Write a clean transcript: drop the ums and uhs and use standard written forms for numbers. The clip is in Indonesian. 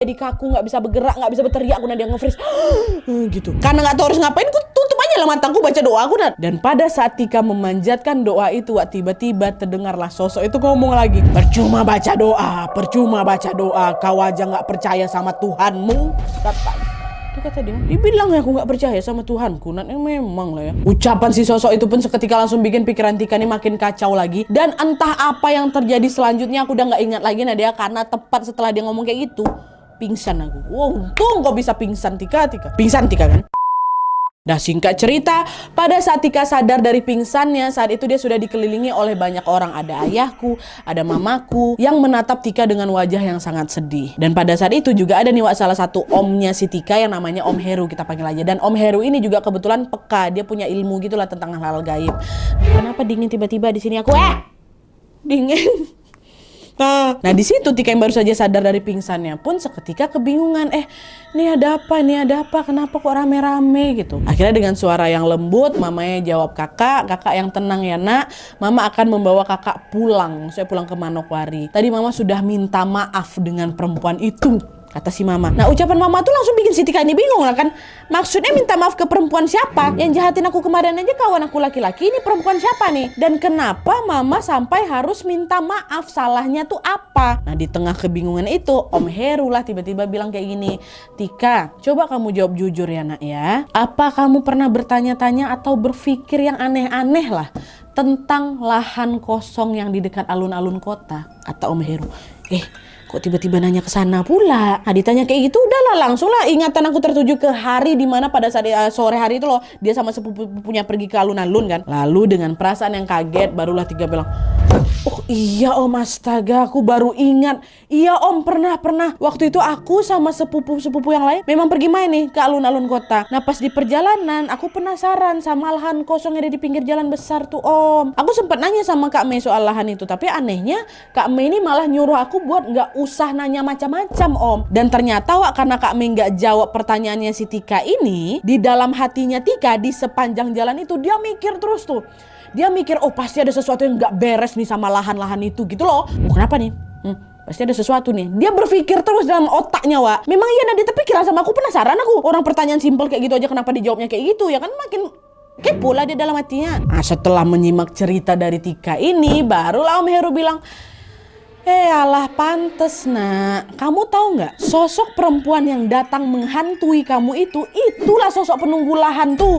jadi kaku, nggak bisa bergerak, nggak bisa berteriak, aku Nadia nge-freeze gitu. Karena nggak tahu harus ngapain, aku tutup aja lah mataku, baca doa aku. Dan pada saat Tika memanjatkan doa itu, tiba-tiba terdengarlah sosok itu ngomong lagi, percuma baca doa, kau aja nggak percaya sama Tuhanmu, kata dia. Dibilang ya aku nggak percaya sama Tuhanku. Memang lah ya. Ucapan si sosok itu pun seketika langsung bikin pikiran Tika ini makin kacau lagi. Dan entah apa yang terjadi selanjutnya aku udah nggak ingat lagi Nadia, karena tepat setelah dia ngomong kayak gitu, pingsan aku. Wow, untung kok bisa pingsan Tika. Pingsan Tika kan? Nah, singkat cerita, pada saat Tika sadar dari pingsannya, saat itu dia sudah dikelilingi oleh banyak orang. Ada ayahku, ada mamaku, yang menatap Tika dengan wajah yang sangat sedih. Dan pada saat itu juga ada nih salah satu omnya si Tika yang namanya Om Heru, kita panggil aja. Dan Om Heru ini juga kebetulan peka, dia punya ilmu gitulah tentang hal-hal gaib. Kenapa dingin tiba-tiba di sini aku? Dingin. Nah di situ Tika yang baru saja sadar dari pingsannya pun seketika kebingungan. Ini ada apa? Kenapa kok rame-rame gitu? Akhirnya dengan suara yang lembut, mamanya jawab, kakak yang tenang ya nak. Mama akan membawa kakak pulang. Saya pulang ke Manokwari. Tadi mama sudah minta maaf dengan perempuan itu, kata si mama. Nah ucapan mama tuh langsung bikin si Tika ini bingung lah kan. Maksudnya minta maaf ke perempuan siapa? Yang jahatin aku kemarin aja kawan aku laki-laki, ini perempuan siapa nih? Dan kenapa mama sampai harus minta maaf? Salahnya tuh apa? Nah di tengah kebingungan itu Om Heru lah tiba-tiba bilang kayak gini, Tika coba kamu jawab jujur ya nak ya. Apa kamu pernah bertanya-tanya atau berpikir yang aneh-aneh lah tentang lahan kosong yang di dekat alun-alun kota? Kata Om Heru. Kok tiba-tiba nanya ke sana pula? Nah ditanya kayak gitu, udahlah langsung lah ingatan aku tertuju ke hari dimana pada saat sore hari itu loh dia sama sepupunya pergi ke alun-alun kan. Lalu dengan perasaan yang kaget barulah Tika bilang, oh iya om, astaga aku baru ingat. Iya om, pernah waktu itu aku sama sepupu yang lain memang pergi main nih ke alun-alun kota. Nah pas di perjalanan aku penasaran sama lahan kosong yang ada di pinggir jalan besar tuh om. Aku sempat nanya sama Kak Mei soal lahan itu, tapi anehnya Kak Mei ini malah nyuruh aku buat nggak usah nanya macam-macam om. Dan ternyata karena Kak Mei nggak jawab pertanyaannya si Tika ini, di dalam hatinya Tika di sepanjang jalan itu dia mikir terus tuh. Dia mikir, oh pasti ada sesuatu yang nggak beres nih sama lahan-lahan itu gitu loh. Kenapa nih? Pasti ada sesuatu nih. Dia berpikir terus dalam otaknya Memang iya Nadia, tapi kira sama aku penasaran aku. Orang pertanyaan simpel kayak gitu aja kenapa dijawabnya kayak gitu ya kan, makin kepo lah dia dalam hatinya. Nah setelah menyimak cerita dari Tika ini, barulah Om Heru bilang, alah pantes nak. Kamu tahu nggak, sosok perempuan yang datang menghantui kamu itulah sosok penunggu lahan tuh.